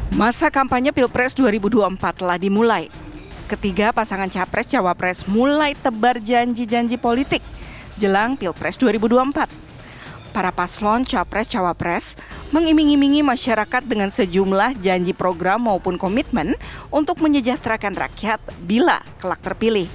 Masa kampanye Pilpres 2024 telah dimulai. Ketiga pasangan Capres-Cawapres mulai tebar janji-janji politik jelang Pilpres 2024. Para paslon Capres-Cawapres mengiming-imingi masyarakat dengan sejumlah janji program maupun komitmen untuk menyejahterakan rakyat bila kelak terpilih.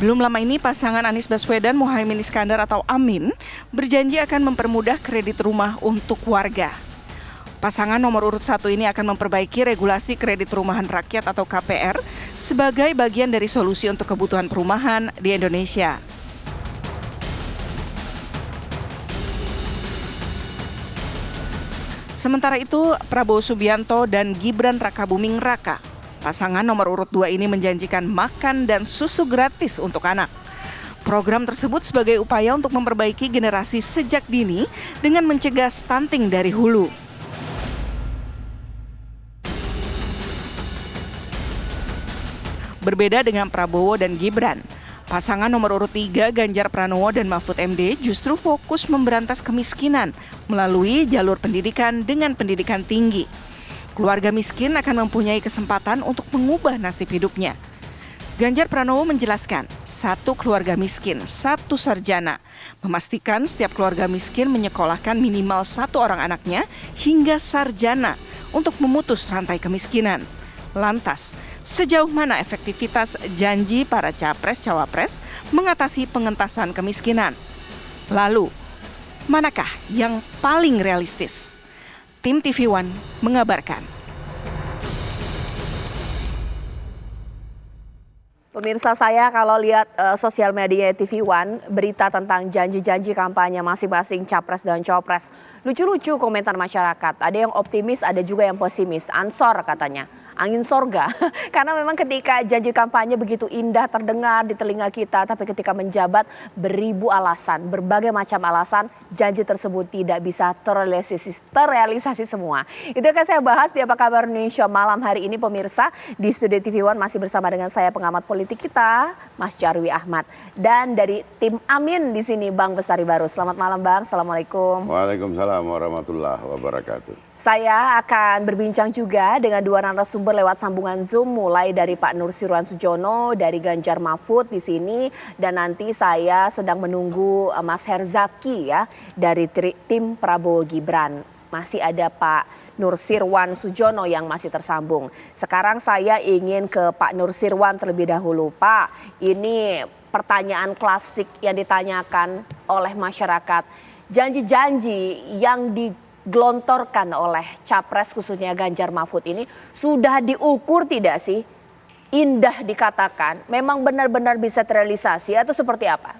Belum lama ini pasangan Anies Baswedan Muhaimin Iskandar atau Amin berjanji akan mempermudah kredit rumah untuk warga. Pasangan nomor urut 1 ini akan memperbaiki regulasi kredit rumahan rakyat atau KPR sebagai bagian dari solusi untuk kebutuhan perumahan di Indonesia. Sementara itu, Prabowo Subianto dan Gibran Rakabuming Raka, pasangan nomor urut 2 ini menjanjikan makan dan susu gratis untuk anak. Program tersebut sebagai upaya untuk memperbaiki generasi sejak dini dengan mencegah stunting dari hulu. Berbeda dengan Prabowo dan Gibran, pasangan nomor urut 3 Ganjar Pranowo dan Mahfud MD justru fokus memberantas kemiskinan melalui jalur pendidikan dengan pendidikan tinggi. Keluarga miskin akan mempunyai kesempatan untuk mengubah nasib hidupnya. Ganjar Pranowo menjelaskan, 1 keluarga miskin, 1 sarjana. Memastikan setiap keluarga miskin menyekolahkan minimal 1 orang anaknya hingga sarjana untuk memutus rantai kemiskinan. Lantas, sejauh mana efektivitas janji para Capres-Cawapres mengatasi pengentasan kemiskinan? Lalu, manakah yang paling realistis? Tim TV One mengabarkan. Pemirsa, saya kalau lihat sosial media TV One, berita tentang janji-janji kampanye masing-masing Capres dan Cawapres. Lucu-lucu komentar masyarakat. Ada yang optimis, ada juga yang pesimis. Ansor katanya, angin sorga. Karena memang ketika janji kampanye begitu indah terdengar di telinga kita, tapi ketika menjabat beribu alasan, berbagai macam alasan, janji tersebut tidak bisa terrealisasi semua. Itu akan saya bahas di Apa Kabar Indonesia malam hari ini, pemirsa. Di studio TV One masih bersama dengan saya pengamat politik kita, Mas Jarwi Ahmad. Dan dari tim Amin di sini, Bang Bestari Barus. Selamat malam, Bang. Assalamualaikum. Waalaikumsalam warahmatullahi wabarakatuh. Saya akan berbincang juga dengan 2 narasumber lewat sambungan Zoom, mulai dari Pak Nursirwan Sujono dari Ganjar Mahfud di sini, dan nanti saya sedang menunggu Mas Herzaki ya dari tim Prabowo Gibran. Masih ada Pak Nursirwan Sujono yang masih tersambung. Sekarang saya ingin ke Pak Nursirwan terlebih dahulu. Pak, ini pertanyaan klasik yang ditanyakan oleh masyarakat. Janji-janji yang digelontorkan oleh Capres khususnya Ganjar Mahfud ini sudah diukur tidak sih? Indah dikatakan, memang benar-benar bisa terrealisasi atau seperti apa?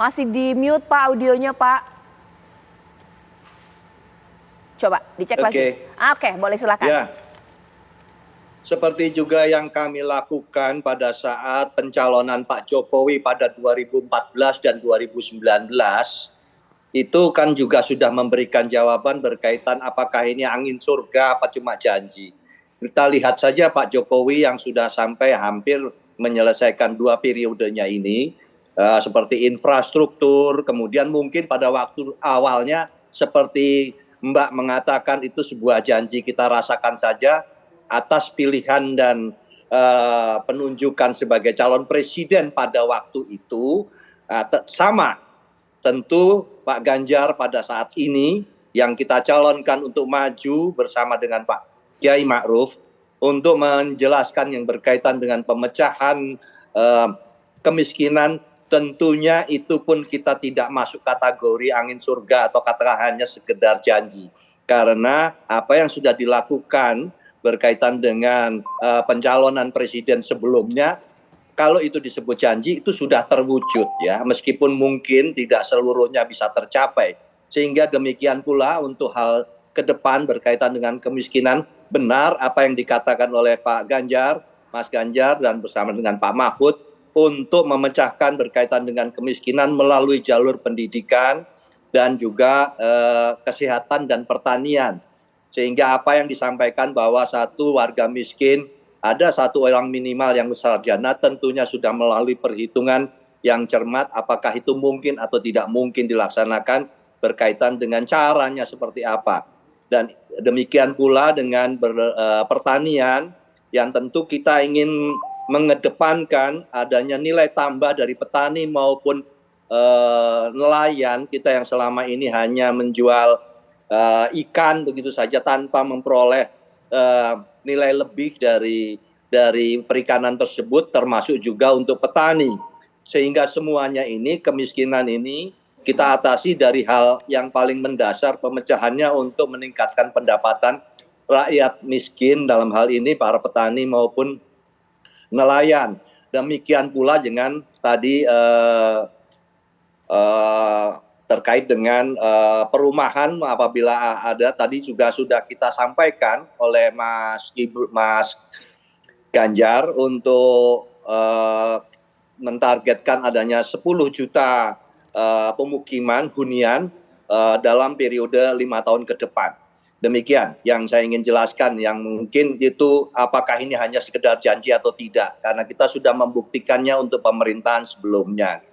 Masih di mute Pak audionya Pak. Coba dicek lagi. Oke, boleh silakan. Ya. Seperti juga yang kami lakukan pada saat pencalonan Pak Jokowi pada 2014 dan 2019, itu kan juga sudah memberikan jawaban berkaitan apakah ini angin surga apa cuma janji. Kita lihat saja Pak Jokowi yang sudah sampai hampir menyelesaikan 2 periodenya ini, seperti infrastruktur, kemudian mungkin pada waktu awalnya seperti Mbak mengatakan itu sebuah janji, kita rasakan saja atas pilihan dan penunjukan sebagai calon presiden pada waktu itu sama. Tentu Pak Ganjar pada saat ini yang kita calonkan untuk maju bersama dengan Pak Kiai Ma'ruf untuk menjelaskan yang berkaitan dengan pemecahan kemiskinan, tentunya itu pun kita tidak masuk kategori angin surga atau katakan hanya sekedar janji. Karena apa yang sudah dilakukan berkaitan dengan pencalonan presiden sebelumnya, kalau itu disebut janji itu sudah terwujud ya, meskipun mungkin tidak seluruhnya bisa tercapai. Sehingga demikian pula untuk hal ke depan berkaitan dengan kemiskinan, benar apa yang dikatakan oleh Pak Ganjar, Mas Ganjar dan bersama dengan Pak Mahfud untuk memecahkan berkaitan dengan kemiskinan melalui jalur pendidikan dan juga kesehatan dan pertanian. Sehingga apa yang disampaikan bahwa 1 warga miskin ada satu orang minimal yang sarjana, tentunya sudah melalui perhitungan yang cermat apakah itu mungkin atau tidak mungkin dilaksanakan berkaitan dengan caranya seperti apa. Dan demikian pula dengan pertanian yang tentu kita ingin mengedepankan adanya nilai tambah dari petani maupun nelayan kita yang selama ini hanya menjual ikan begitu saja tanpa memperoleh nilai lebih dari perikanan tersebut, termasuk juga untuk petani. Sehingga semuanya ini, kemiskinan ini kita atasi dari hal yang paling mendasar, pemecahannya untuk meningkatkan pendapatan rakyat miskin, dalam hal ini para petani maupun nelayan. Demikian pula dengan tadi terkait dengan perumahan, apabila ada, tadi juga sudah kita sampaikan oleh Mas Ganjar untuk mentargetkan adanya 10 juta pemukiman hunian dalam periode 5 tahun ke depan. Demikian yang saya ingin jelaskan, yang mungkin itu apakah ini hanya sekedar janji atau tidak, karena kita sudah membuktikannya untuk pemerintahan sebelumnya.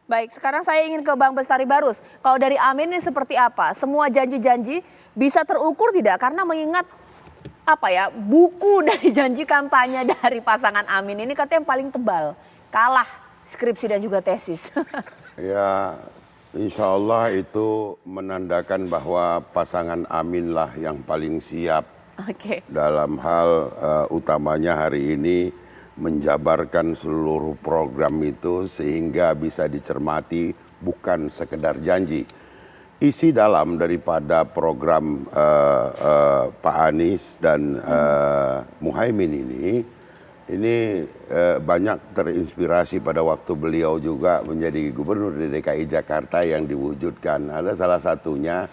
Baik, sekarang saya ingin ke Bang Bestari Barus. Kalau dari Amin ini seperti apa? Semua janji-janji bisa terukur tidak? Karena mengingat buku dari janji kampanye dari pasangan Amin ini katanya yang paling tebal. Kalah skripsi dan juga tesis. Ya, insya Allah itu menandakan bahwa pasangan Amin lah yang paling siap dalam hal utamanya hari ini menjabarkan seluruh program itu sehingga bisa dicermati bukan sekedar janji. Isi dalam daripada program Pak Anies dan Muhaimin ini banyak terinspirasi pada waktu beliau juga menjadi gubernur di DKI Jakarta yang diwujudkan. Ada salah satunya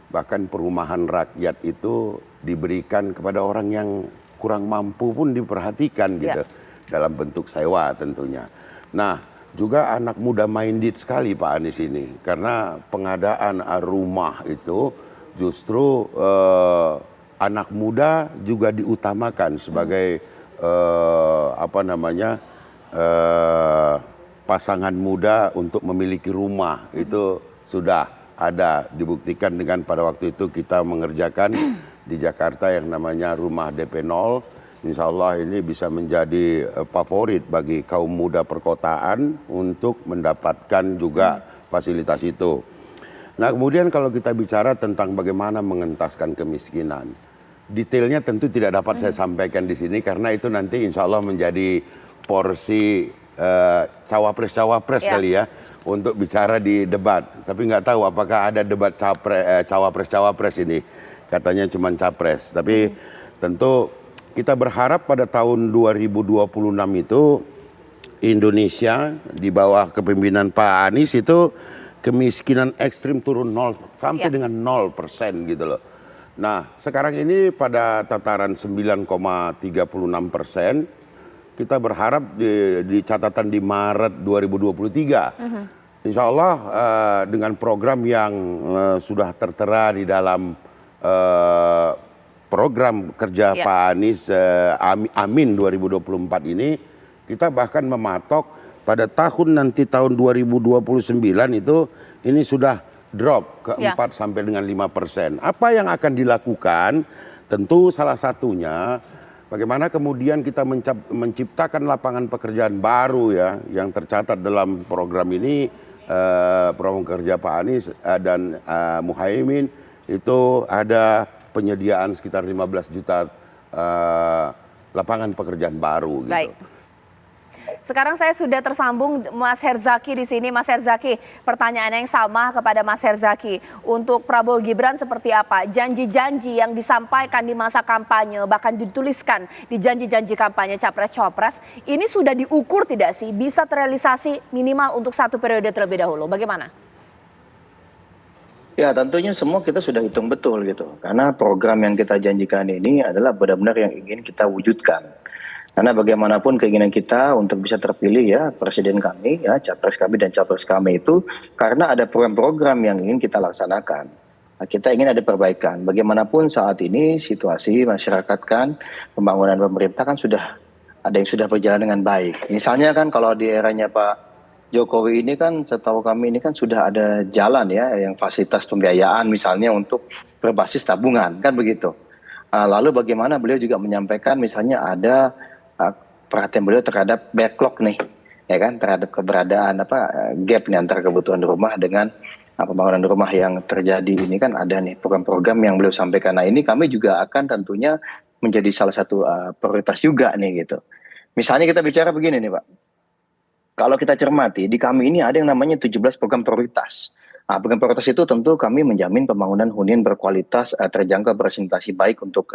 bahkan perumahan rakyat itu diberikan kepada orang yang kurang mampu pun diperhatikan gitu, dalam bentuk sewa tentunya. Nah, juga anak muda minded sekali Pak Anies ini, karena pengadaan rumah itu justru anak muda juga diutamakan sebagai pasangan muda untuk memiliki rumah. Itu sudah ada dibuktikan dengan pada waktu itu kita mengerjakan di Jakarta yang namanya rumah DP 0. Insya Allah ini bisa menjadi favorit bagi kaum muda perkotaan untuk mendapatkan juga fasilitas itu. Nah, kemudian kalau kita bicara tentang bagaimana mengentaskan kemiskinan, detailnya tentu tidak dapat saya sampaikan di sini karena itu nanti insya Allah menjadi porsi cawapres-cawapres kali ya untuk bicara di debat. Tapi nggak tahu apakah ada debat cawapres-cawapres ini. Katanya cuma capres. Tapi tentu kita berharap pada tahun 2026 itu Indonesia di bawah kepemimpinan Pak Anies itu kemiskinan ekstrim turun 0 sampai dengan 0% gitu loh. Nah, sekarang ini pada tataran 9,36%, kita berharap di catatan di Maret 2023. Insya Allah dengan program yang sudah tertera di dalam program kerja Pak Anies Amin 2024 ini, kita bahkan mematok pada tahun 2029 itu ini sudah drop ke 4 sampai dengan 5%. Apa yang akan dilakukan? Tentu salah satunya bagaimana kemudian kita menciptakan lapangan pekerjaan baru ya yang tercatat dalam program ini, program kerja Pak Anies dan Muhaimin itu ada penyediaan sekitar 15 juta lapangan pekerjaan baru gitu. Baik. Sekarang saya sudah tersambung Mas Herzaki di sini. Mas Herzaki, pertanyaan yang sama kepada Mas Herzaki. Untuk Prabowo Gibran seperti apa? Janji-janji yang disampaikan di masa kampanye, bahkan dituliskan di janji-janji kampanye Capres-Cawapres, ini sudah diukur tidak sih? Bisa terrealisasi minimal untuk 1 periode terlebih dahulu. Bagaimana? Ya, tentunya semua kita sudah hitung betul gitu. Karena program yang kita janjikan ini adalah benar-benar yang ingin kita wujudkan. Karena bagaimanapun keinginan kita untuk bisa terpilih ya presiden kami, ya capres kami dan capres kami itu karena ada program-program yang ingin kita laksanakan. Kita ingin ada perbaikan. Bagaimanapun saat ini situasi masyarakat kan, pembangunan pemerintah kan sudah ada yang sudah berjalan dengan baik. Misalnya kan kalau di eranya Pak Jokowi ini kan setahu kami ini kan sudah ada jalan ya yang fasilitas pembiayaan misalnya untuk berbasis tabungan kan begitu. Lalu bagaimana beliau juga menyampaikan misalnya ada perhatian beliau terhadap backlog nih ya kan terhadap keberadaan gap nih antara kebutuhan rumah dengan pembangunan rumah yang terjadi ini kan ada nih program-program yang beliau sampaikan. Nah ini kami juga akan tentunya menjadi salah satu prioritas juga nih gitu. Misalnya kita bicara begini nih Pak. Kalau kita cermati, di kami ini ada yang namanya 17 program prioritas. Program prioritas itu tentu kami menjamin pembangunan hunian berkualitas, terjangkau, berpresentasi baik untuk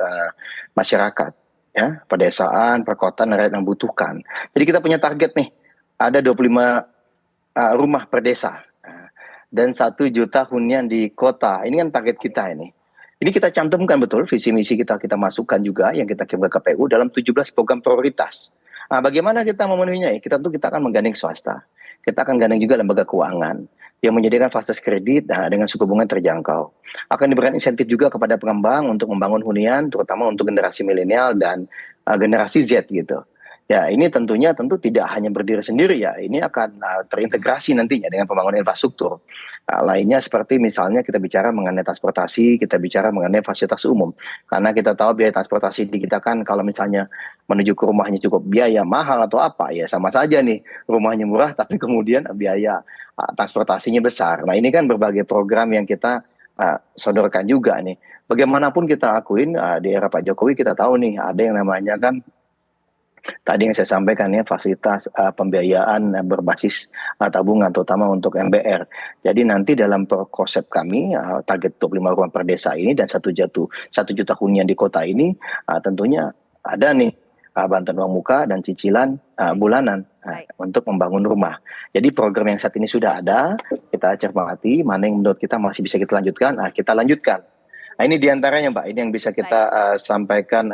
masyarakat, ya, pedesaan, perkotaan, rakyat yang membutuhkan. Jadi kita punya target nih, ada 25 rumah per desa dan 1 juta hunian di kota. Ini kan target kita ini. Ini kita cantumkan betul visi misi kita masukkan juga yang kita kirim ke KPU dalam 17 program prioritas. Bagaimana kita memenuhinya? Kita akan menggandeng swasta. Kita akan gandeng juga lembaga keuangan yang menyediakan fasilitas kredit dengan suku bunga terjangkau. Akan diberikan insentif juga kepada pengembang untuk membangun hunian, terutama untuk generasi milenial dan generasi Z gitu. Ya ini tentu tidak hanya berdiri sendiri ya, ini akan terintegrasi nantinya dengan pembangunan infrastruktur. Lainnya seperti misalnya kita bicara mengenai transportasi, kita bicara mengenai fasilitas umum. Karena kita tahu biaya transportasi di kita kan kalau misalnya menuju ke rumahnya cukup biaya mahal atau apa, ya sama saja nih rumahnya murah tapi kemudian biaya transportasinya besar. Nah ini kan berbagai program yang kita sodorkan juga nih. Bagaimanapun kita akuin di era Pak Jokowi kita tahu nih ada yang namanya kan tadi yang saya sampaikan ya fasilitas pembiayaan berbasis tabungan terutama untuk MBR. Jadi nanti dalam konsep kami target 25 rumah per desa ini dan 1 juta hunian di kota ini tentunya ada nih bantuan uang muka dan cicilan bulanan untuk membangun rumah. Jadi program yang saat ini sudah ada, kita cermati mana yang menurut kita masih bisa kita lanjutkan, kita lanjutkan. Nah ini diantaranya Mbak, ini yang bisa kita sampaikan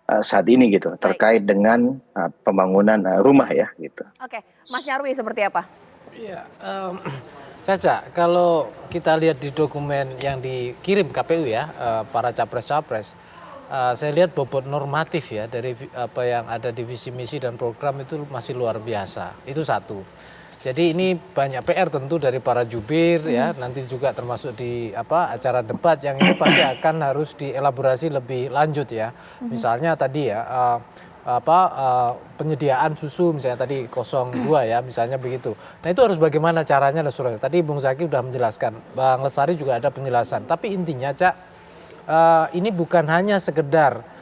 saat ini gitu terkait dengan pembangunan rumah ya gitu. Oke, Mas Nyarwi seperti apa? Iya, Caca, kalau kita lihat di dokumen yang dikirim KPU ya para capres-capres, saya lihat bobot normatif ya dari apa yang ada di visi misi dan program itu masih luar biasa. Itu satu. Jadi ini banyak PR tentu dari para jubir ya, nanti juga termasuk di acara debat yang ini pasti akan harus dielaborasi lebih lanjut ya. Misalnya tadi ya penyediaan susu misalnya tadi 02 ya misalnya begitu. Nah itu harus bagaimana caranya tadi Bung Zaki sudah menjelaskan, Bang Lestari juga ada penjelasan. Tapi intinya Cak, ini bukan hanya sekedar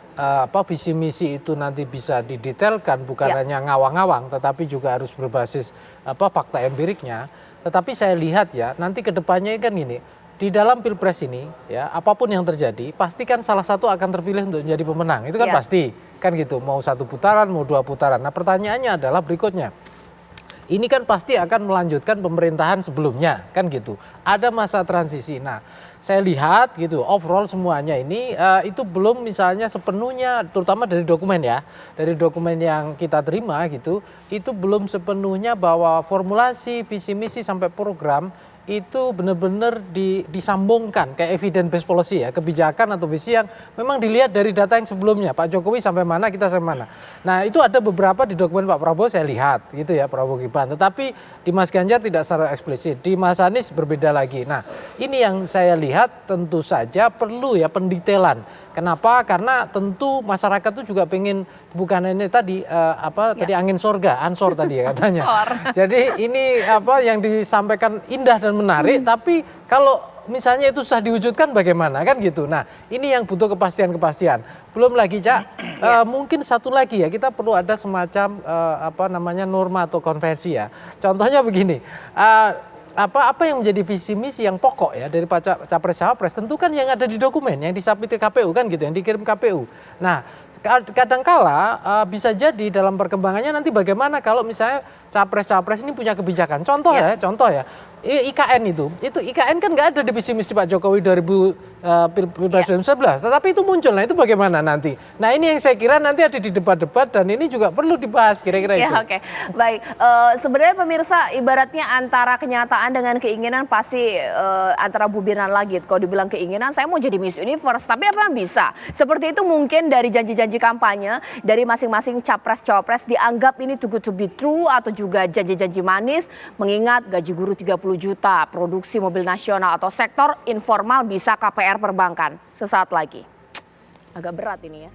visi misi itu nanti bisa didetailkan bukan hanya ngawang-ngawang tetapi juga harus berbasis fakta empiriknya. Tetapi saya lihat ya nanti kedepannya kan gini, di dalam Pilpres ini ya apapun yang terjadi pasti kan salah satu akan terpilih untuk menjadi pemenang, itu kan pasti kan gitu, mau 1 putaran mau 2 putaran. Nah pertanyaannya adalah berikutnya, ini kan pasti akan melanjutkan pemerintahan sebelumnya kan gitu, ada masa transisi. Nah saya lihat gitu overall semuanya ini itu belum misalnya sepenuhnya, terutama dari dokumen ya, dari dokumen yang kita terima gitu, itu belum sepenuhnya bahwa formulasi visi misi sampai program itu benar-benar disambungkan kayak evidence based policy ya, kebijakan atau visi yang memang dilihat dari data yang sebelumnya, Pak Jokowi sampai mana, kita sampai mana. Nah itu ada beberapa di dokumen Pak Prabowo saya lihat gitu ya, Prabowo Gibran, tetapi di Mas Ganjar tidak secara eksplisit, di Mas Anies berbeda lagi. Nah ini yang saya lihat tentu saja perlu ya pendetailan. Kenapa? Karena tentu masyarakat itu juga pengen, bukan ini tadi tadi angin sorga, ansor tadi ya katanya. Jadi ini yang disampaikan indah dan menarik, tapi kalau misalnya itu susah diwujudkan bagaimana kan gitu. Nah ini yang butuh kepastian. Belum lagi Cak, mungkin satu lagi ya, kita perlu ada semacam norma atau konvensi ya. Contohnya begini. Apa yang menjadi visi misi yang pokok ya dari capres-cawapres tentu kan yang ada di dokumen yang disubmit ke KPU kan gitu, yang dikirim KPU. Nah kadangkala bisa jadi dalam perkembangannya nanti bagaimana kalau misalnya capres-cawapres ini punya kebijakan. Contoh ya IKN itu IKN kan nggak ada di visi misi Pak Jokowi 2013 Pilpres 2011, tetapi itu muncul. Nah itu bagaimana nanti? Nah ini yang saya kira nanti ada di debat-debat dan ini juga perlu dibahas kira-kira itu. Ya, oke. Baik, sebenarnya pemirsa ibaratnya antara kenyataan dengan keinginan pasti antara bubiran lagi. Kalau dibilang keinginan saya mau jadi Miss Universe, tapi apa yang bisa? Seperti itu mungkin dari janji-janji kampanye dari masing-masing capres-cawapres dianggap ini too good to be true atau juga janji-janji manis mengingat gaji guru 30 juta, produksi mobil nasional atau sektor informal bisa KPR perbankan sesaat lagi. Agak berat ini ya.